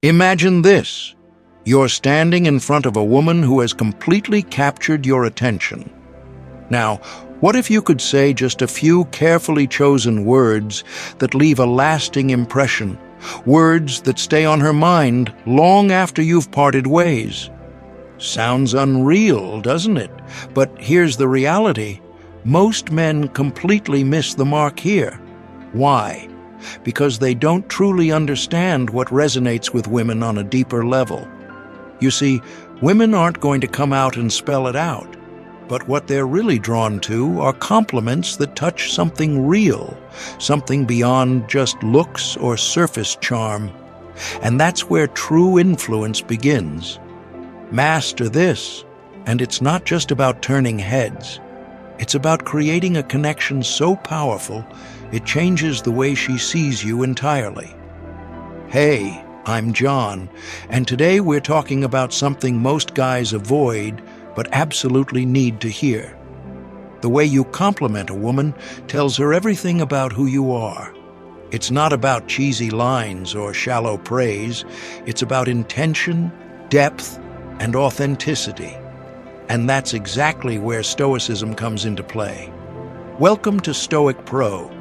Imagine this. You're standing in front of a woman who has completely captured your attention. Now, what if you could say just a few carefully chosen words that leave a lasting impression, words that stay on her mind long after you've parted ways? Sounds unreal, doesn't it? But here's the reality. Most men completely miss the mark here. Why? Because they don't truly understand what resonates with women on a deeper level. You see, women aren't going to come out and spell it out, but what they're really drawn to are compliments that touch something real, something beyond just looks or surface charm. And that's where true influence begins. Master this, and it's not just about turning heads. It's about creating a connection so powerful, it changes the way she sees you entirely. Hey, I'm John, and today we're talking about something most guys avoid but absolutely need to hear. The way you compliment a woman tells her everything about who you are. It's not about cheesy lines or shallow praise. It's about intention, depth, and authenticity. And that's exactly where Stoicism comes into play. Welcome to Stoic Pro.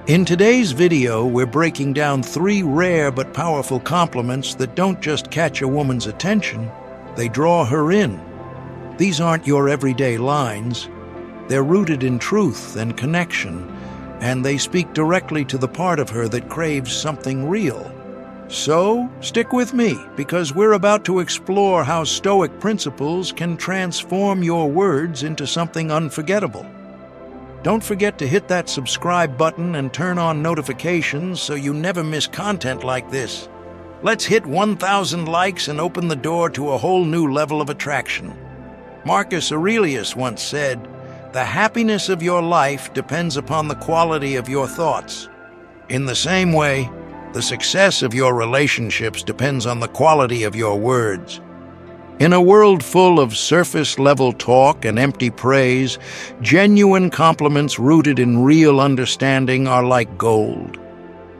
In today's video, we're breaking down 3 rare but powerful compliments that don't just catch a woman's attention, they draw her in. These aren't your everyday lines. They're rooted in truth and connection, and they speak directly to the part of her that craves something real. So, stick with me, because we're about to explore how Stoic principles can transform your words into something unforgettable. Don't forget to hit that subscribe button and turn on notifications so you never miss content like this. Let's hit 1,000 likes and open the door to a whole new level of attraction. Marcus Aurelius once said, "The happiness of your life depends upon the quality of your thoughts." In the same way, the success of your relationships depends on the quality of your words. In a world full of surface-level talk and empty praise, genuine compliments rooted in real understanding are like gold.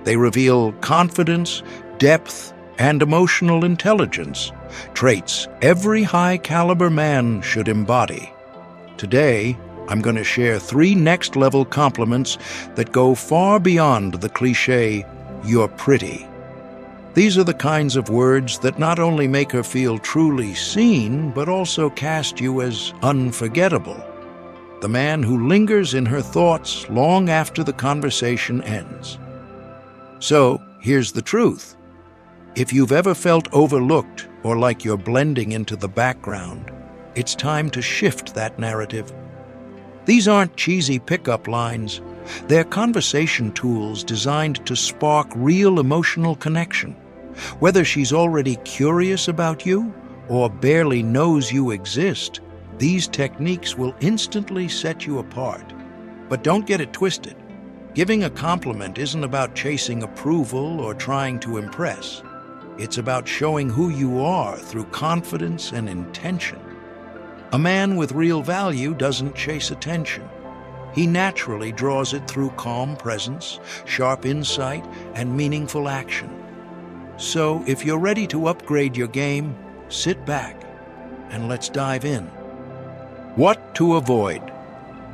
They reveal confidence, depth, and emotional intelligence, traits every high-caliber man should embody. Today, I'm going to share 3 next-level compliments that go far beyond the cliché, "You're pretty." These are the kinds of words that not only make her feel truly seen, but also cast you as unforgettable. The man who lingers in her thoughts long after the conversation ends. So, here's the truth. If you've ever felt overlooked or like you're blending into the background, it's time to shift that narrative. These aren't cheesy pickup lines. They're conversation tools designed to spark real emotional connection. Whether she's already curious about you or barely knows you exist, these techniques will instantly set you apart. But don't get it twisted. Giving a compliment isn't about chasing approval or trying to impress. It's about showing who you are through confidence and intention. A man with real value doesn't chase attention. He naturally draws it through calm presence, sharp insight, and meaningful action. So, if you're ready to upgrade your game, sit back and let's dive in. What to avoid?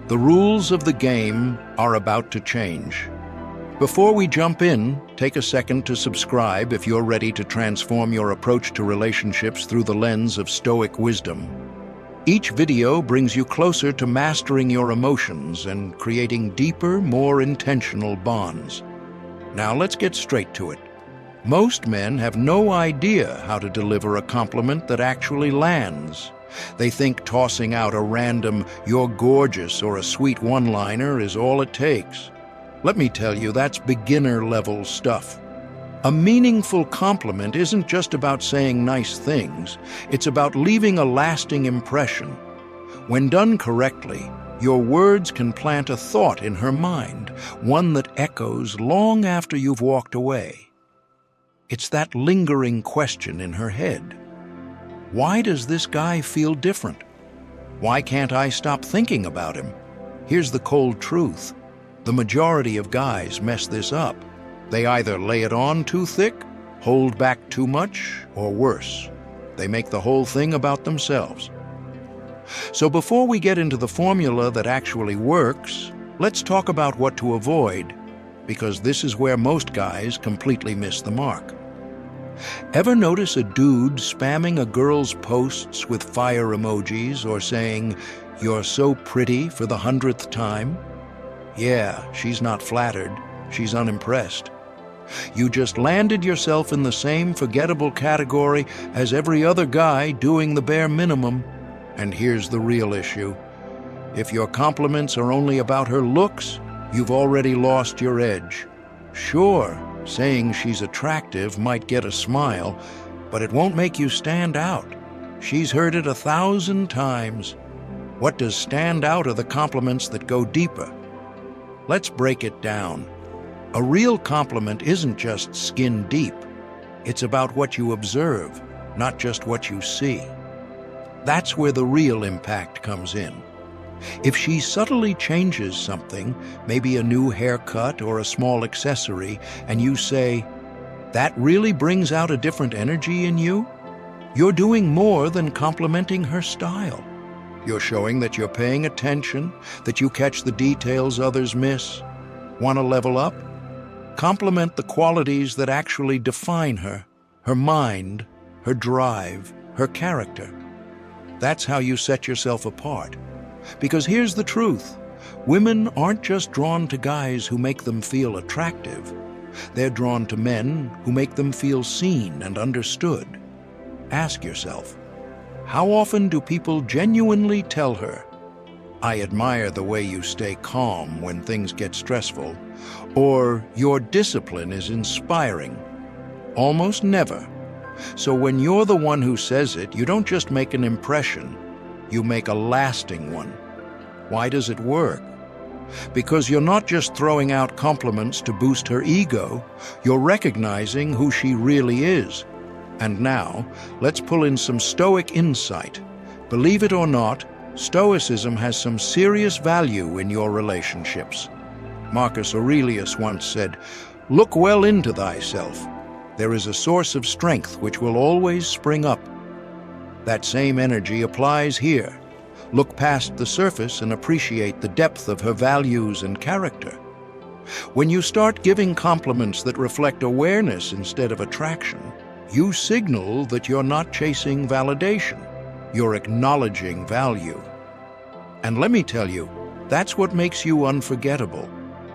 The rules of the game are about to change. Before we jump in, take a second to subscribe if you're ready to transform your approach to relationships through the lens of Stoic wisdom. Each video brings you closer to mastering your emotions and creating deeper, more intentional bonds. Now let's get straight to it. Most men have no idea how to deliver a compliment that actually lands. They think tossing out a random "you're gorgeous" or a sweet one-liner is all it takes. Let me tell you, that's beginner-level stuff. A meaningful compliment isn't just about saying nice things. It's about leaving a lasting impression. When done correctly, your words can plant a thought in her mind, one that echoes long after you've walked away. It's that lingering question in her head. Why does this guy feel different? Why can't I stop thinking about him? Here's the cold truth. The majority of guys mess this up. They either lay it on too thick hold back too much, or worse, they make the whole thing about themselves. So before we get into the formula that actually works, let's talk about what to avoid, because this is where most guys completely miss the mark. Ever notice a dude spamming a girl's posts with fire emojis or saying, "You're so pretty" for the 100th time? Yeah, she's not flattered. She's unimpressed. You just landed yourself in the same forgettable category as every other guy doing the bare minimum. And here's the real issue. If your compliments are only about her looks, you've already lost your edge. Sure, saying she's attractive might get a smile, but it won't make you stand out. She's heard it 1,000 times. What does stand out are the compliments that go deeper. Let's break it down. A real compliment isn't just skin deep. It's about what you observe, not just what you see. That's where the real impact comes in. If she subtly changes something, maybe a new haircut or a small accessory, and you say, "That really brings out a different energy in you," you're doing more than complimenting her style. You're showing that you're paying attention, that you catch the details others miss. Want to level up? Compliment the qualities that actually define her mind, her drive, her character. That's how you set yourself apart. Because here's the truth. Women aren't just drawn to guys who make them feel attractive. They're drawn to men who make them feel seen and understood. Ask yourself, how often do people genuinely tell her, "I admire the way you stay calm when things get stressful," or "Your discipline is inspiring"? Almost never. So when you're the one who says it, you don't just make an impression, you make a lasting one. Why does it work? Because you're not just throwing out compliments to boost her ego, you're recognizing who she really is. And now, let's pull in some Stoic insight. Believe it or not, Stoicism has some serious value in your relationships. Marcus Aurelius once said, "Look well into thyself. There is a source of strength which will always spring up." That same energy applies here. Look past the surface and appreciate the depth of her values and character. When you start giving compliments that reflect awareness instead of attraction, you signal that you're not chasing validation. You're acknowledging value. And let me tell you, that's what makes you unforgettable.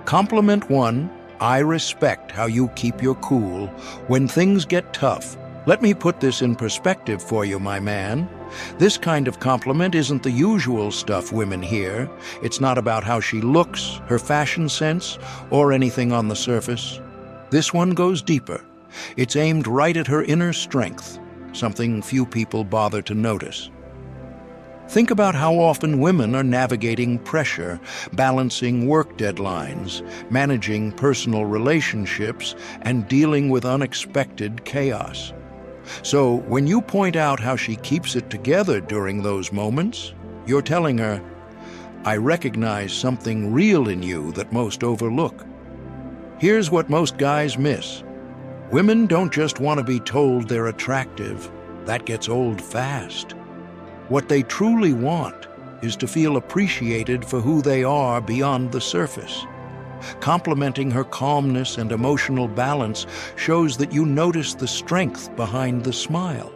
Compliment one, "I respect how you keep your cool when things get tough." Let me put this in perspective for you, my man. This kind of compliment isn't the usual stuff women hear. It's not about how she looks, her fashion sense, or anything on the surface. This one goes deeper. It's aimed right at her inner strength, something few people bother to notice. Think about how often women are navigating pressure, balancing work deadlines, managing personal relationships, and dealing with unexpected chaos. So when you point out how she keeps it together during those moments, you're telling her, "I recognize something real in you that most overlook." Here's what most guys miss. Women don't just want to be told they're attractive. That gets old fast. What they truly want is to feel appreciated for who they are beyond the surface. Complimenting her calmness and emotional balance shows that you notice the strength behind the smile.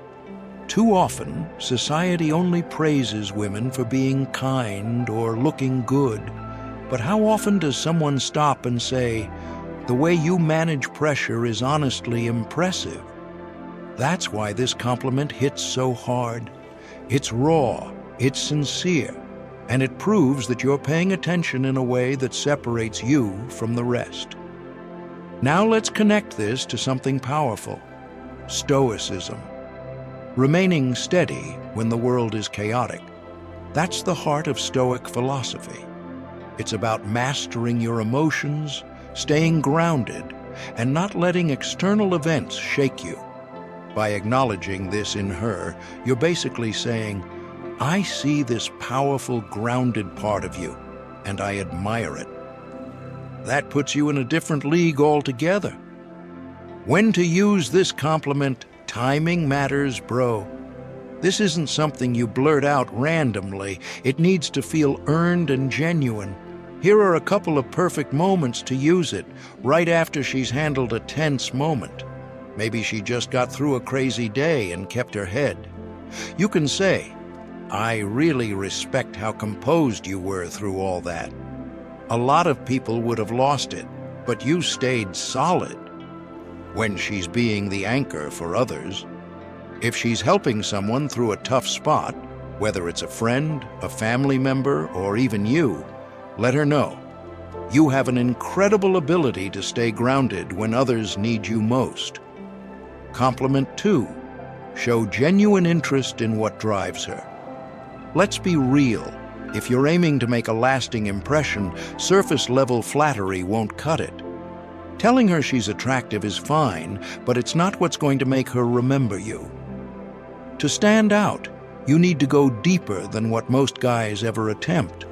Too often, society only praises women for being kind or looking good. But how often does someone stop and say, "The way you manage pressure is honestly impressive"? That's why this compliment hits so hard. It's raw, it's sincere, and it proves that you're paying attention in a way that separates you from the rest. Now let's connect this to something powerful: Stoicism. Remaining steady when the world is chaotic. That's the heart of Stoic philosophy. It's about mastering your emotions, staying grounded, and not letting external events shake you. By acknowledging this in her, you're basically saying, "I see this powerful, grounded part of you, and I admire it." That puts you in a different league altogether. When to use this compliment, timing matters, bro. This isn't something you blurt out randomly. It needs to feel earned and genuine. Here are a couple of perfect moments to use it, right after she's handled a tense moment. Maybe she just got through a crazy day and kept her head. You can say, "I really respect how composed you were through all that. A lot of people would have lost it, but you stayed solid." When she's being the anchor for others. If she's helping someone through a tough spot, whether it's a friend, a family member, or even you, let her know. You have an incredible ability to stay grounded when others need you most. Compliment 2. Show genuine interest in what drives her. Let's be real. If you're aiming to make a lasting impression, surface-level flattery won't cut it. Telling her she's attractive is fine, but it's not what's going to make her remember you. To stand out, you need to go deeper than what most guys ever attempt.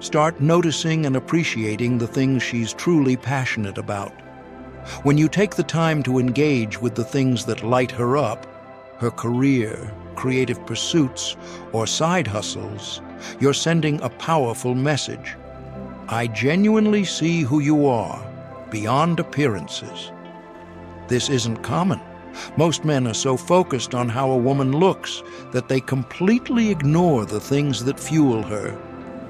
Start noticing and appreciating the things she's truly passionate about. When you take the time to engage with the things that light her up, her career, creative pursuits, or side hustles, you're sending a powerful message. I genuinely see who you are, beyond appearances. This isn't common. Most men are so focused on how a woman looks that they completely ignore the things that fuel her.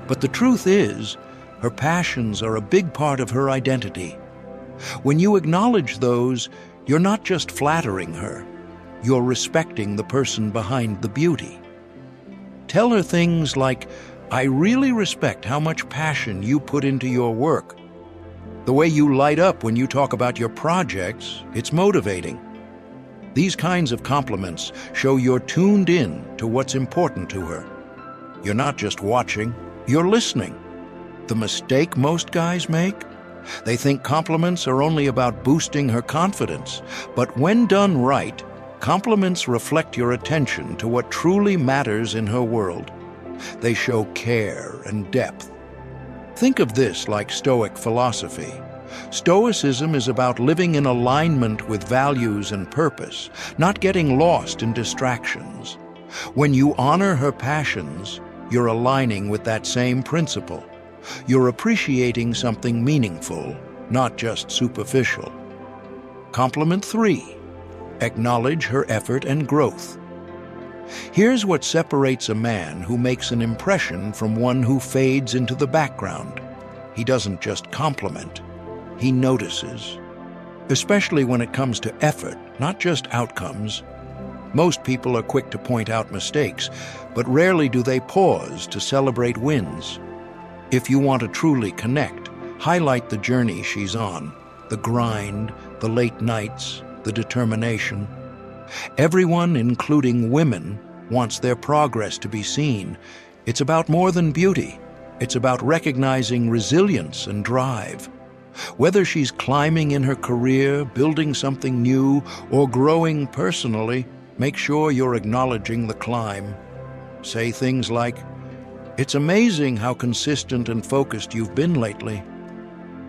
But the truth is, her passions are a big part of her identity. When you acknowledge those, you're not just flattering her, you're respecting the person behind the beauty. Tell her things like, "I really respect how much passion you put into your work. The way you light up when you talk about your projects, it's motivating." These kinds of compliments show you're tuned in to what's important to her. You're not just watching, you're listening. The mistake most guys make? They think compliments are only about boosting her confidence, but when done right, compliments reflect your attention to what truly matters in her world. They show care and depth. Think of this like Stoic philosophy. Stoicism is about living in alignment with values and purpose, not getting lost in distractions. When you honor her passions, you're aligning with that same principle. You're appreciating something meaningful, not just superficial. Compliment 3. Acknowledge her effort and growth. Here's what separates a man who makes an impression from one who fades into the background. He doesn't just compliment. He notices, especially when it comes to effort, not just outcomes. Most people are quick to point out mistakes, but rarely do they pause to celebrate wins. If you want to truly connect, highlight the journey she's on, the grind, the late nights, the determination. Everyone, including women, wants their progress to be seen. It's about more than beauty. It's about recognizing resilience and drive. Whether she's climbing in her career, building something new, or growing personally, make sure you're acknowledging the climb. Say things like, "It's amazing how consistent and focused you've been lately.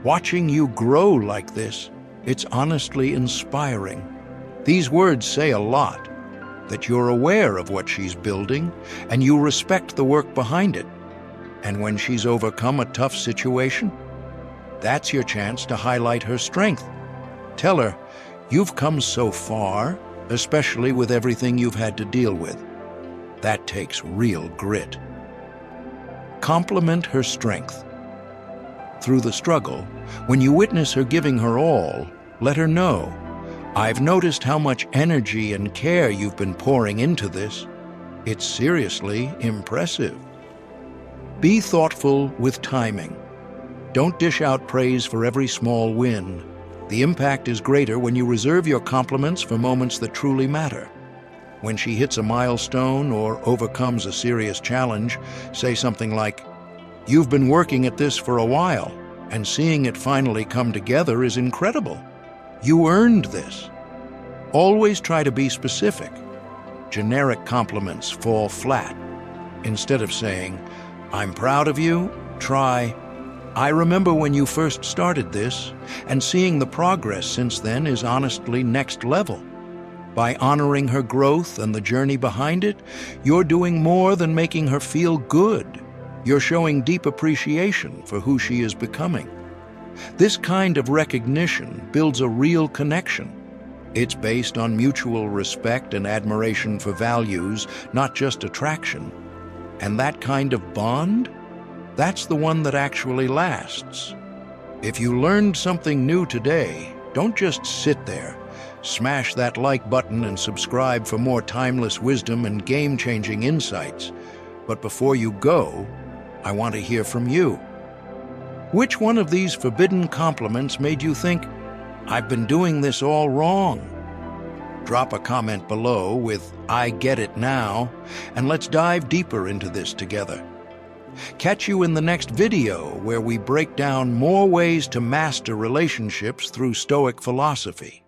Watching you grow like this, it's honestly inspiring." These words say a lot, that you're aware of what she's building and you respect the work behind it. And when she's overcome a tough situation, that's your chance to highlight her strength. Tell her, "You've come so far, especially with everything you've had to deal with." That takes real grit. Compliment her strength. Through the struggle, when you witness her giving her all, let her know, "I've noticed how much energy and care you've been pouring into this. It's seriously impressive." Be thoughtful with timing. Don't dish out praise for every small win. The impact is greater when you reserve your compliments for moments that truly matter. When she hits a milestone or overcomes a serious challenge, say something like, "You've been working at this for a while, and seeing it finally come together is incredible. You earned this." Always try to be specific. Generic compliments fall flat. Instead of saying, "I'm proud of you," try, I remember when you first started this, and seeing the progress since then is honestly next level. By honoring her growth and the journey behind it, you're doing more than making her feel good. You're showing deep appreciation for who she is becoming. This kind of recognition builds a real connection. It's based on mutual respect and admiration for values, not just attraction. And that kind of bond? That's the one that actually lasts. If you learned something new today, don't just sit there. Smash that like button and subscribe for more timeless wisdom and game-changing insights. But before you go, I want to hear from you. Which one of these forbidden compliments made you think, "I've been doing this all wrong"? Drop a comment below with "I get it now," and let's dive deeper into this together. Catch you in the next video where we break down more ways to master relationships through Stoic philosophy.